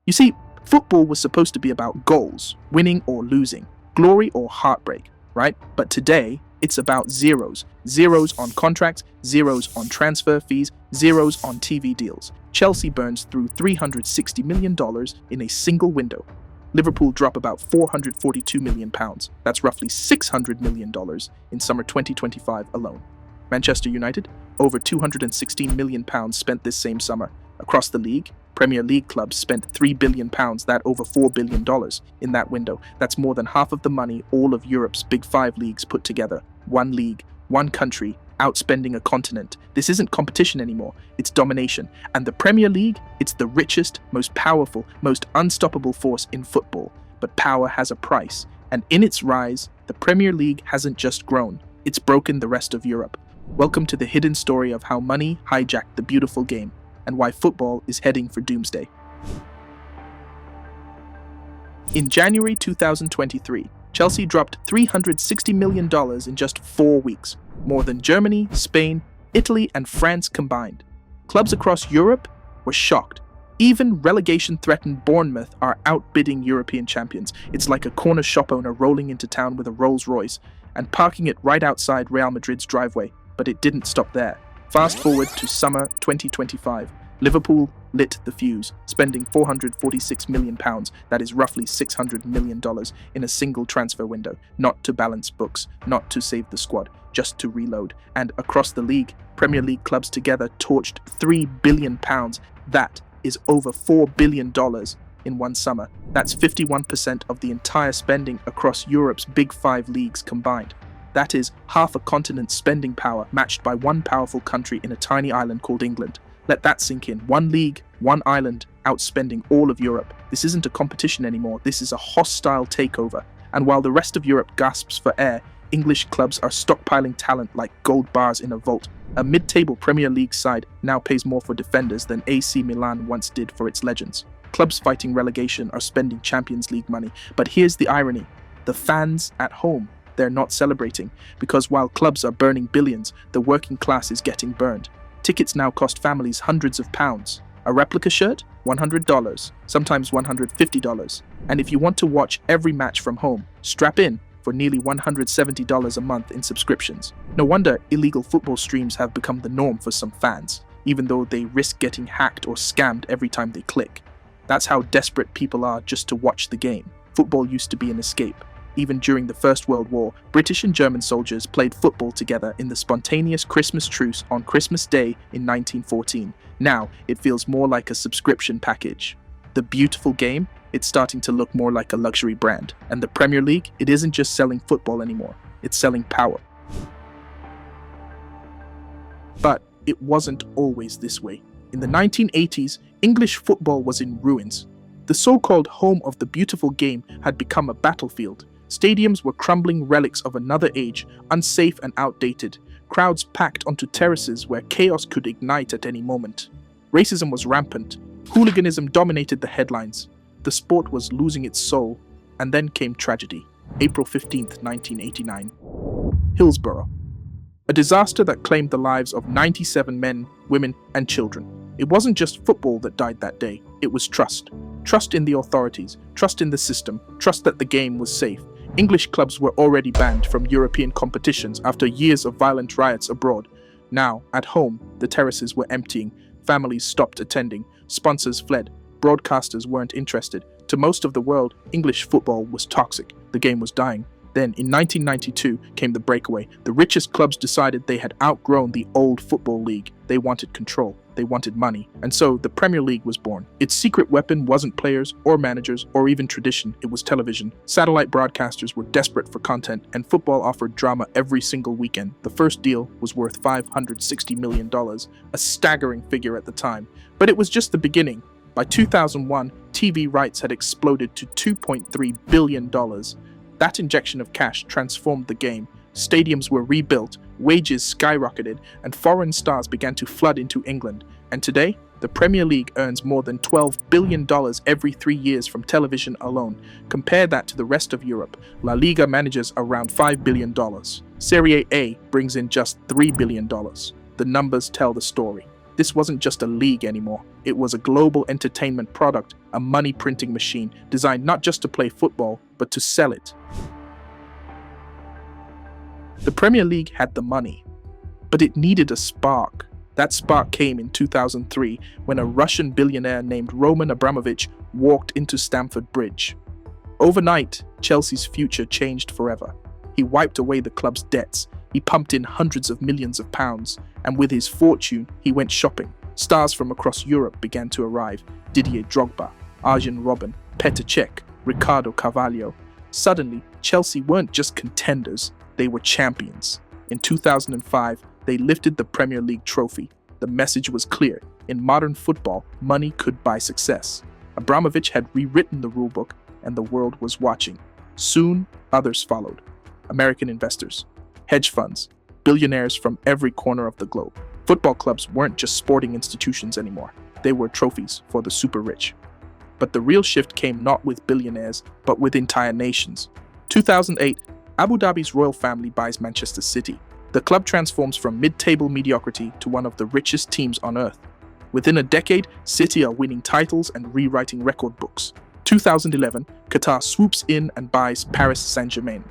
You see, football was supposed to be about goals, winning or losing, glory or heartbreak, right? But today, it's about zeros. Zeros on contracts, zeros on transfer fees, zeros on TV deals. Chelsea burns through $360 million in a single window. Liverpool drop about £442 million. That's roughly $600 million in summer 2025 alone. Manchester United, over £216 million spent this same summer. Across the league, Premier League clubs spent £3 billion, that over $4 billion in that window. That's more than half of the money all of Europe's big five leagues put together. One league, one country, outspending a continent. This isn't competition anymore, it's domination. And the Premier League, it's the richest, most powerful, most unstoppable force in football. But power has a price, and in its rise, the Premier League hasn't just grown, it's broken the rest of Europe. Welcome to the hidden story of how money hijacked the beautiful game, and why football is heading for Doomsday. In January 2023, Chelsea dropped $360 million in just 4 weeks, more than Germany, Spain, Italy, and France combined. Clubs across Europe were shocked. Even relegation-threatened Bournemouth are outbidding European champions. It's like a corner shop owner rolling into town with a Rolls Royce and parking it right outside Real Madrid's driveway. But it didn't stop there. Fast forward to summer 2025. Liverpool lit the fuse, spending £446 million, that is roughly $600 million, in a single transfer window, not to balance books, not to save the squad, just to reload. And across the league, Premier League clubs together torched £3 billion. That is over $4 billion in one summer. That's 51% of the entire spending across Europe's big five leagues combined. That is half a continent's spending power matched by one powerful country in a tiny island called England. Let that sink in. One league, one island, outspending all of Europe. This isn't a competition anymore, this is a hostile takeover. And while the rest of Europe gasps for air, English clubs are stockpiling talent like gold bars in a vault. A mid-table Premier League side now pays more for defenders than AC Milan once did for its legends. Clubs fighting relegation are spending Champions League money. But here's the irony. The fans at home, they're not celebrating, because while clubs are burning billions, the working class is getting burned. Tickets now cost families hundreds of pounds. A replica shirt? $100, sometimes $150. And if you want to watch every match from home, strap in for nearly $170 a month in subscriptions. No wonder illegal football streams have become the norm for some fans, even though they risk getting hacked or scammed every time they click. That's how desperate people are just to watch the game. Football used to be an escape. Even during the First World War, British and German soldiers played football together in the spontaneous Christmas truce on Christmas Day in 1914. Now, it feels more like a subscription package. The beautiful game, it's starting to look more like a luxury brand. And the Premier League, it isn't just selling football anymore, it's selling power. But it wasn't always this way. In the 1980s, English football was in ruins. The so-called home of the beautiful game had become a battlefield. Stadiums were crumbling relics of another age, unsafe and outdated. Crowds packed onto terraces where chaos could ignite at any moment. Racism was rampant. Hooliganism dominated the headlines. The sport was losing its soul. And then came tragedy. April 15th, 1989. Hillsborough. A disaster that claimed the lives of 97 men, women, and children. It wasn't just football that died that day. It was trust. Trust in the authorities. Trust in the system. Trust that the game was safe. English clubs were already banned from European competitions after years of violent riots abroad. Now, at home, the terraces were emptying, families stopped attending, sponsors fled, broadcasters weren't interested. To most of the world, English football was toxic, the game was dying. Then, in 1992, came the breakaway. The richest clubs decided they had outgrown the old football league. They wanted control. They wanted money. And so, the Premier League was born. Its secret weapon wasn't players, or managers, or even tradition. It was television. Satellite broadcasters were desperate for content, and football offered drama every single weekend. The first deal was worth $560 million, a staggering figure at the time. But it was just the beginning. By 2001, TV rights had exploded to $2.3 billion. That injection of cash transformed the game. Stadiums were rebuilt, wages skyrocketed, and foreign stars began to flood into England. And today, the Premier League earns more than $12 billion every 3 years from television alone. Compare that to the rest of Europe. La Liga manages around $5 billion. Serie A brings in just $3 billion. The numbers tell the story. This wasn't just a league anymore. It was a global entertainment product, a money-printing machine designed not just to play football, but to sell it. The Premier League had the money, but it needed a spark. That spark came in 2003 when a Russian billionaire named Roman Abramovich walked into Stamford Bridge. Overnight, Chelsea's future changed forever. He wiped away the club's debts, he pumped in hundreds of millions of pounds, and with his fortune, he went shopping. Stars from across Europe began to arrive: Didier Drogba, Arjen Robben, Petr Cech, Ricardo Carvalho. Suddenly, Chelsea weren't just contenders, they were champions. In 2005, they lifted the Premier League trophy. The message was clear: in modern football, money could buy success. Abramovich had rewritten the rulebook, and the world was watching. Soon, others followed. American investors, hedge funds, billionaires from every corner of the globe. Football clubs weren't just sporting institutions anymore. They were trophies for the super rich. But the real shift came not with billionaires, but with entire nations. 2008, Abu Dhabi's royal family buys Manchester City. The club transforms from mid-table mediocrity to one of the richest teams on earth. Within a decade, City are winning titles and rewriting record books. 2011, Qatar swoops in and buys Paris Saint-Germain.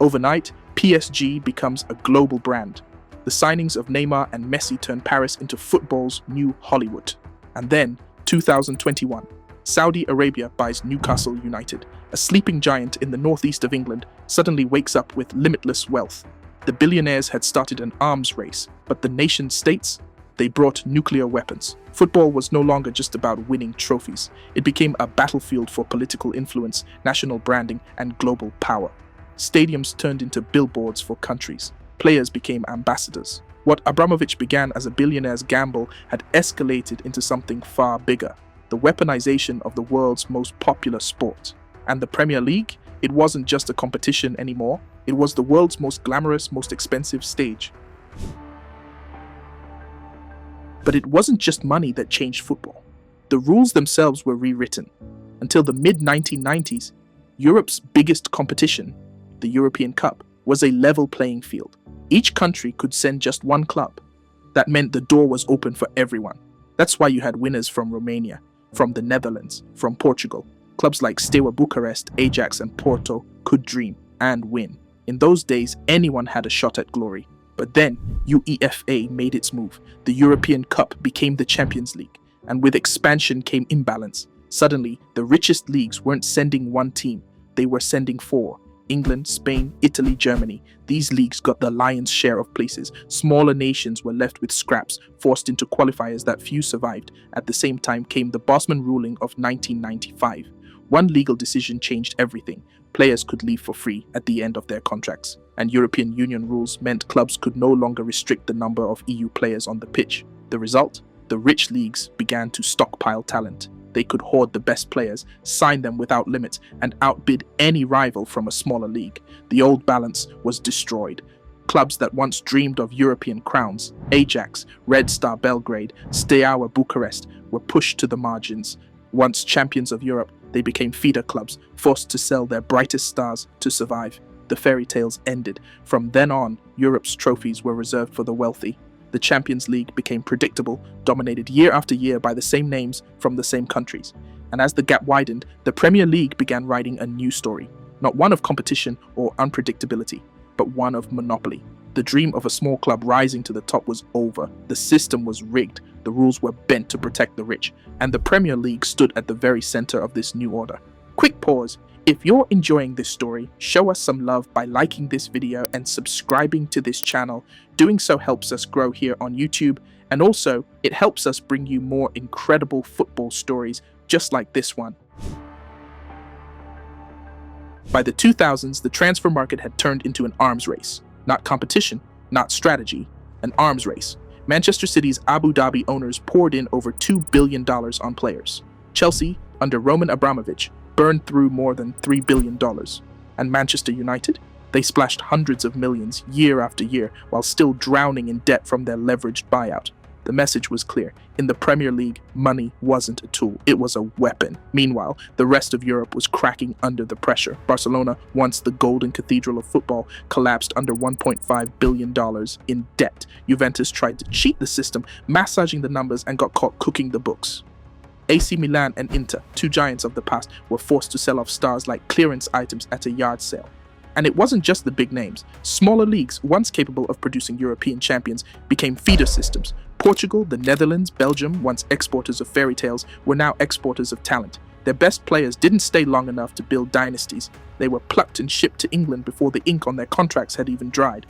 Overnight, PSG becomes a global brand. The signings of Neymar and Messi turn Paris into football's new Hollywood. And then, 2021, Saudi Arabia buys Newcastle United. A sleeping giant in the northeast of England suddenly wakes up with limitless wealth. The billionaires had started an arms race, but the nation-states, they brought nuclear weapons. Football was no longer just about winning trophies. It became a battlefield for political influence, national branding, and global power. Stadiums turned into billboards for countries. Players became ambassadors. What Abramovich began as a billionaire's gamble had escalated into something far bigger: the weaponization of the world's most popular sport. And the Premier League? It wasn't just a competition anymore. It was the world's most glamorous, most expensive stage. But it wasn't just money that changed football. The rules themselves were rewritten. Until the mid-1990s, Europe's biggest competition, the European Cup, was a level playing field. Each country could send just one club. That meant the door was open for everyone. That's why you had winners from Romania, from the Netherlands, from Portugal. Clubs like Steaua Bucharest, Ajax, and Porto could dream and win. In those days, anyone had a shot at glory. But then, UEFA made its move. The European Cup became the Champions League, and with expansion came imbalance. Suddenly, the richest leagues weren't sending one team, they were sending four. England, Spain, Italy, Germany. These leagues got the lion's share of places. Smaller nations were left with scraps, forced into qualifiers that few survived. At the same time came the Bosman ruling of 1995. One legal decision changed everything. Players could leave for free at the end of their contracts, and European Union rules meant clubs could no longer restrict the number of EU players on the pitch. The result? The rich leagues began to stockpile talent. They could hoard the best players, sign them without limits, and outbid any rival from a smaller league. The old balance was destroyed. Clubs that once dreamed of European crowns, Ajax, Red Star Belgrade, Steaua Bucharest, were pushed to the margins. Once champions of Europe, they became feeder clubs, forced to sell their brightest stars to survive. The fairy tales ended. From then on, Europe's trophies were reserved for the wealthy. The Champions League became predictable, dominated year after year by the same names from the same countries. And as the gap widened, the Premier League began writing a new story. Not one of competition or unpredictability, but one of monopoly. The dream of a small club rising to the top was over. The system was rigged, the rules were bent to protect the rich, and the Premier League stood at the very center of this new order. Quick pause. If you're enjoying this story, show us some love by liking this video and subscribing to this channel. Doing so helps us grow here on YouTube, and also it helps us bring you more incredible football stories just like this one. By the 2000s, the transfer market had turned into an arms race. Not competition, not strategy, an arms race. Manchester City's Abu Dhabi owners poured in over $2 billion on players. Chelsea, under Roman Abramovich, burned through more than $3 billion. And Manchester United? They splashed hundreds of millions year after year while still drowning in debt from their leveraged buyout. The message was clear. In the Premier League, money wasn't a tool, it was a weapon. Meanwhile, the rest of Europe was cracking under the pressure. Barcelona, once the golden cathedral of football, collapsed under $1.5 billion in debt. Juventus tried to cheat the system, massaging the numbers, and got caught cooking the books. AC Milan and Inter, two giants of the past, were forced to sell off stars like clearance items at a yard sale. And it wasn't just the big names. Smaller leagues, once capable of producing European champions, became feeder systems. Portugal, the Netherlands, Belgium, once exporters of fairy tales, were now exporters of talent. Their best players didn't stay long enough to build dynasties. They were plucked and shipped to England before the ink on their contracts had even dried.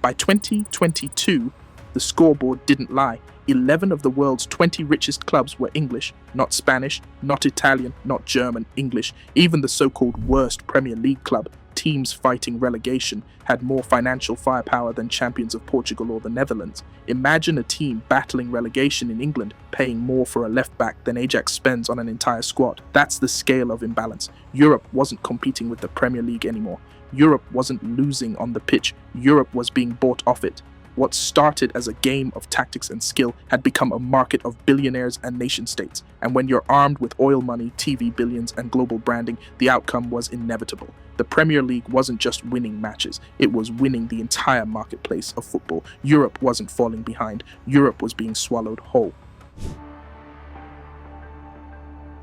By 2022, the scoreboard didn't lie. 11 of the world's 20 richest clubs were English, not Spanish, not Italian, not German, English. Even the so-called worst Premier League club, teams fighting relegation, had more financial firepower than champions of Portugal or the Netherlands. Imagine a team battling relegation in England, paying more for a left-back than Ajax spends on an entire squad. That's the scale of imbalance. Europe wasn't competing with the Premier League anymore. Europe wasn't losing on the pitch. Europe was being bought off it. What started as a game of tactics and skill had become a market of billionaires and nation-states. And when you're armed with oil money, TV billions, and global branding, the outcome was inevitable. The Premier League wasn't just winning matches, it was winning the entire marketplace of football. Europe wasn't falling behind, Europe was being swallowed whole.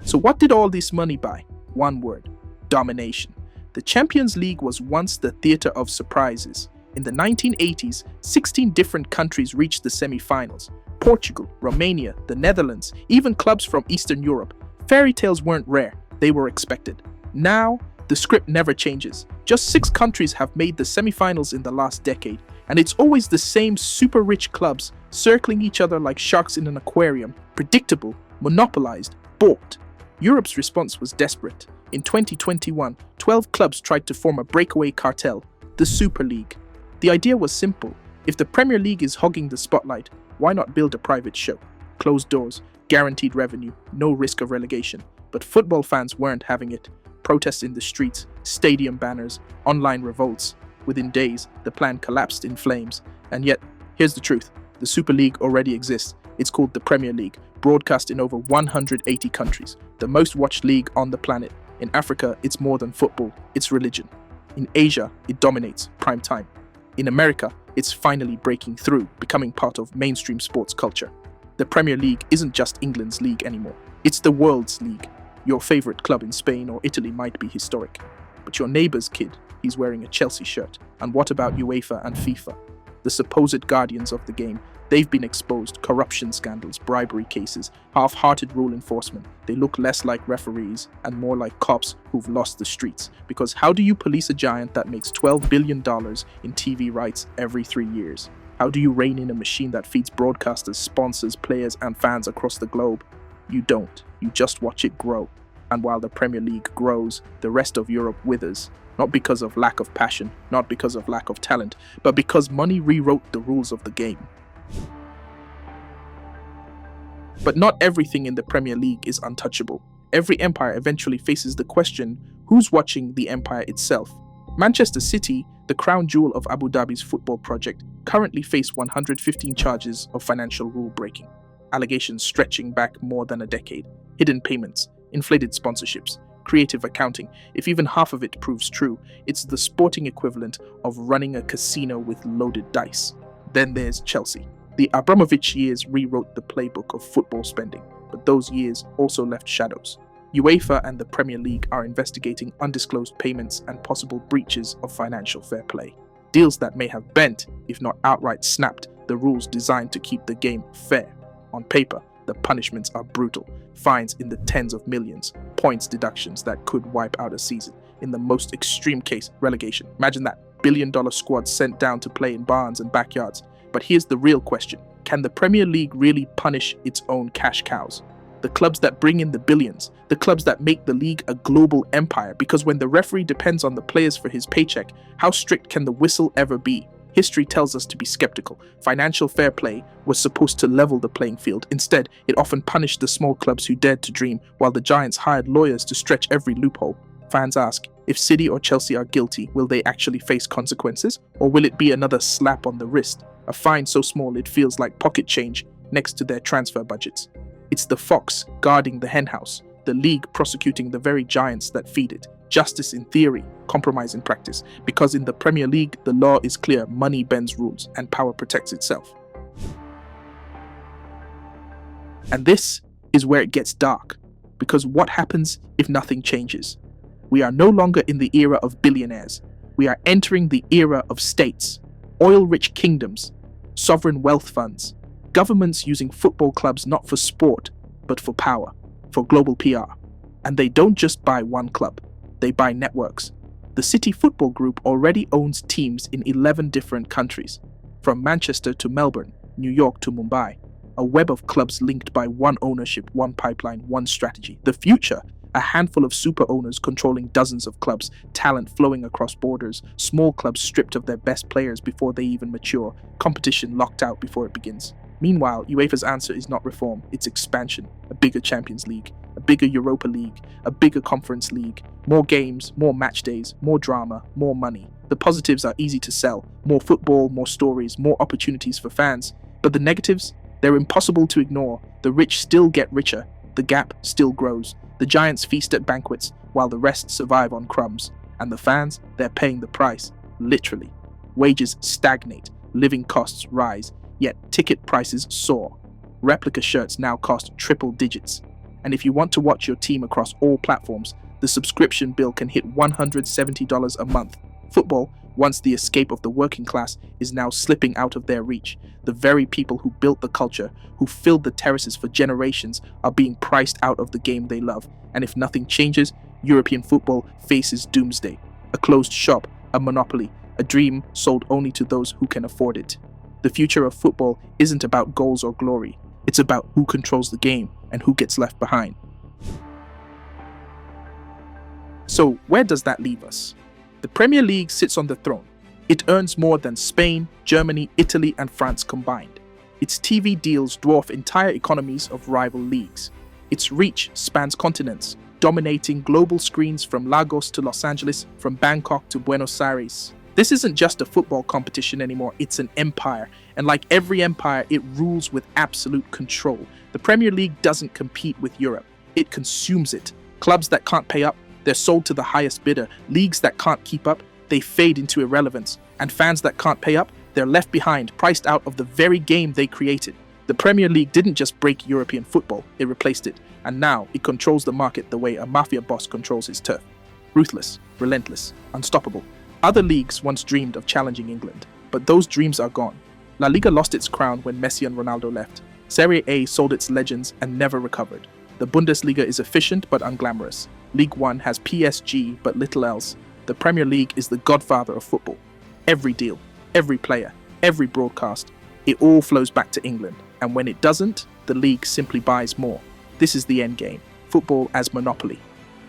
So what did all this money buy? One word: domination. The Champions League was once the theatre of surprises. In the 1980s, 16 different countries reached the semi-finals. Portugal, Romania, the Netherlands, even clubs from Eastern Europe. Fairy tales weren't rare, they were expected. Now, the script never changes. Just 6 countries have made the semi-finals in the last decade, and it's always the same super rich clubs, circling each other like sharks in an aquarium, predictable, monopolized, bought. Europe's response was desperate. In 2021, 12 clubs tried to form a breakaway cartel, the Super League. The idea was simple. If the Premier League is hogging the spotlight, why not build a private show? Closed doors, guaranteed revenue, no risk of relegation. But football fans weren't having it. Protests in the streets, stadium banners, online revolts. Within days, the plan collapsed in flames. And yet, here's the truth. The Super League already exists. It's called the Premier League, broadcast in over 180 countries. The most watched league on the planet. In Africa, it's more than football, it's religion. In Asia, it dominates prime time. In America, it's finally breaking through, becoming part of mainstream sports culture. The Premier League isn't just England's league anymore. It's the world's league. Your favorite club in Spain or Italy might be historic, but your neighbor's kid, he's wearing a Chelsea shirt. And what about UEFA and FIFA? The supposed guardians of the game, they've been exposed. Corruption scandals, bribery cases, half-hearted rule enforcement. They look less like referees and more like cops who've lost the streets. Because how do you police a giant that makes $12 billion in TV rights every 3 years? How do you rein in a machine that feeds broadcasters, sponsors, players, and fans across the globe? You don't. You just watch it grow. And while the Premier League grows, the rest of Europe withers. Not because of lack of passion, not because of lack of talent, but because money rewrote the rules of the game. But not everything in the Premier League is untouchable. Every empire eventually faces the question, who's watching the empire itself? Manchester City, the crown jewel of Abu Dhabi's football project, currently face 115 charges of financial rule breaking. Allegations stretching back more than a decade. Hidden payments, inflated sponsorships, creative accounting. If even half of it proves true, it's the sporting equivalent of running a casino with loaded dice. Then there's Chelsea. The Abramovich years rewrote the playbook of football spending, but those years also left shadows. UEFA and the Premier League are investigating undisclosed payments and possible breaches of financial fair play. Deals that may have bent, if not outright snapped, the rules designed to keep the game fair. On paper, the punishments are brutal. Fines in the tens of millions, points deductions that could wipe out a season. In the most extreme case, relegation. Imagine that, billion-dollar squad sent down to play in barns and backyards. But here's the real question. Can the Premier League really punish its own cash cows? The clubs that bring in the billions, the clubs that make the league a global empire, because when the referee depends on the players for his paycheck, how strict can the whistle ever be? History tells us to be skeptical. Financial fair play was supposed to level the playing field. Instead, it often punished the small clubs who dared to dream, while the giants hired lawyers to stretch every loophole. Fans ask, if City or Chelsea are guilty, will they actually face consequences? Or will it be another slap on the wrist? A fine so small it feels like pocket change next to their transfer budgets. It's the fox guarding the henhouse, the league prosecuting the very giants that feed it. Justice in theory, compromise in practice. Because in the Premier League, the law is clear, money bends rules, and power protects itself. And this is where it gets dark. Because what happens if nothing changes? We are no longer in the era of billionaires. We are entering the era of states, oil-rich kingdoms, sovereign wealth funds, governments using football clubs not for sport, but for power, for global PR. And they don't just buy one club, they buy networks. The City Football Group already owns teams in 11 different countries, from Manchester to Melbourne, New York to Mumbai. A web of clubs linked by one ownership, one pipeline, one strategy. The future, a handful of super owners controlling dozens of clubs, talent flowing across borders, small clubs stripped of their best players before they even mature, competition locked out before it begins. Meanwhile, UEFA's answer is not reform, it's expansion. A bigger Champions League, a bigger Europa League, a bigger Conference League, more games, more match days, more drama, more money. The positives are easy to sell, more football, more stories, more opportunities for fans. But the negatives? They're impossible to ignore. The rich still get richer, the gap still grows. The giants feast at banquets, while the rest survive on crumbs. And the fans, they're paying the price, literally. Wages stagnate, living costs rise, yet ticket prices soar. Replica shirts now cost triple digits. And if you want to watch your team across all platforms, the subscription bill can hit $170 a month. Football, once the escape of the working class, is now slipping out of their reach. The very people who built the culture, who filled the terraces for generations, are being priced out of the game they love. And if nothing changes, European football faces doomsday. A closed shop, a monopoly, a dream sold only to those who can afford it. The future of football isn't about goals or glory. It's about who controls the game and who gets left behind. So where does that leave us? The Premier League sits on the throne. It earns more than Spain, Germany, Italy, and France combined. Its TV deals dwarf entire economies of rival leagues. Its reach spans continents, dominating global screens from Lagos to Los Angeles, from Bangkok to Buenos Aires. This isn't just a football competition anymore, it's an empire. And like every empire, it rules with absolute control. The Premier League doesn't compete with Europe, it consumes it. Clubs that can't pay up, they're sold to the highest bidder. Leagues that can't keep up, they fade into irrelevance. And fans that can't pay up, they're left behind, priced out of the very game they created. The Premier League didn't just break European football, it replaced it. And now it controls the market the way a mafia boss controls his turf. Ruthless, relentless, unstoppable. Other leagues once dreamed of challenging England, but those dreams are gone. La Liga lost its crown when Messi and Ronaldo left. Serie A sold its legends and never recovered. The Bundesliga is efficient but unglamorous. League One has PSG but little else. The Premier League is the godfather of football. Every deal, every player, every broadcast, it all flows back to England. And when it doesn't, the league simply buys more. This is the end game. Football as monopoly.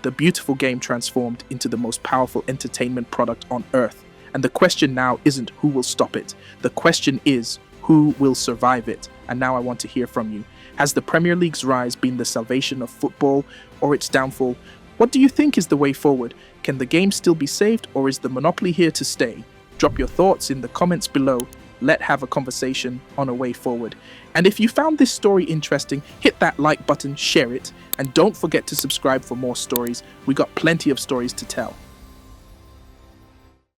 The beautiful game transformed into the most powerful entertainment product on earth. And the question now isn't who will stop it. The question is who will survive it. And now I want to hear from you. Has the Premier League's rise been the salvation of football or its downfall? What do you think is the way forward? Can the game still be saved, or is the monopoly here to stay? Drop your thoughts in the comments below. Let's have a conversation on a way forward. And if you found this story interesting, hit that like button, share it, and don't forget to subscribe for more stories. We got plenty of stories to tell.